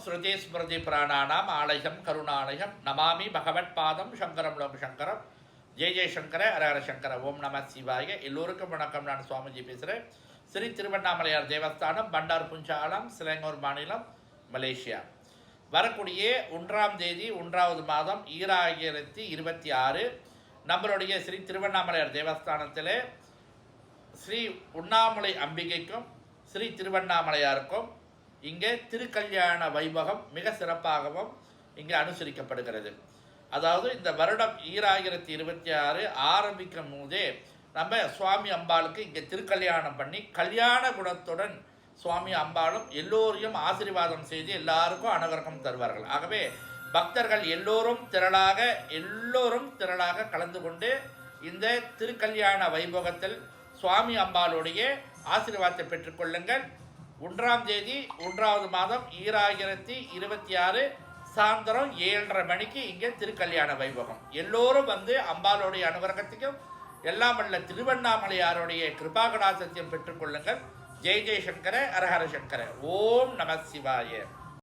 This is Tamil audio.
ஸ்ருதி ஸ்மிருதி பிராணானாம் ஆலயம் கருணாலயம் நமாமி பகவத்பாதம் சங்கரம் லோக சங்கரம் ஜெய சங்கர ஹரஹர சங்கர ஓம் நம சிவாய. எல்லோருக்கும் வணக்கம். நான் சுவாமிஜி பேசுகிறேன். ஸ்ரீ திருவண்ணாமலையார் தேவஸ்தானம், பண்டார் புஞ்சாலம், சிலங்கூர் மாநிலம், மலேசியா. வரக்கூடிய 1ஆம் தேதி 1வது மாதம் 2026 நம்மளுடைய ஸ்ரீ திருவண்ணாமலையார் தேவஸ்தானத்தில் ஸ்ரீ உண்ணாமலை அம்பிகைக்கும் ஸ்ரீ திருவண்ணாமலையாருக்கும் இங்கே திருக்கல்யாண வைபவம் மிக சிறப்பாகவும் இங்கே அனுசரிக்கப்படுகிறது. அதாவது இந்த வருடம் 2026 ஆரம்பிக்கும் போதே நம்ம சுவாமி அம்பாளுக்கு இங்கே திருக்கல்யாணம் பண்ணி கல்யாண குணத்துடன் சுவாமி அம்பாளும் எல்லோரையும் ஆசீர்வாதம் செய்து எல்லாருக்கும் அனுகிரகம் தருவார்கள். ஆகவே பக்தர்கள் எல்லோரும் திரளாக கலந்து கொண்டு இந்த திருக்கல்யாண வைபவத்தில் சுவாமி அம்பாளுடைய ஆசீர்வாதத்தை பெற்றுக்கொள்ளுங்கள். 1ஆம் தேதி 1வது மாதம் 2026 சாயந்தரம் 7:30 மணிக்கு இங்கே திருக்கல்யாண வைபவம். எல்லோரும் வந்து அம்பாளுடைய அனுகிரகத்தையும் எல்லாம் வல்ல திருவண்ணாமலையாருடைய கிருபாகடாசத்தையும் பெற்றுக்கொள்ளுங்கள். ஜெய் ஜெய் சங்கர ஹரஹர சங்கர. ஓம் நம சிவாய.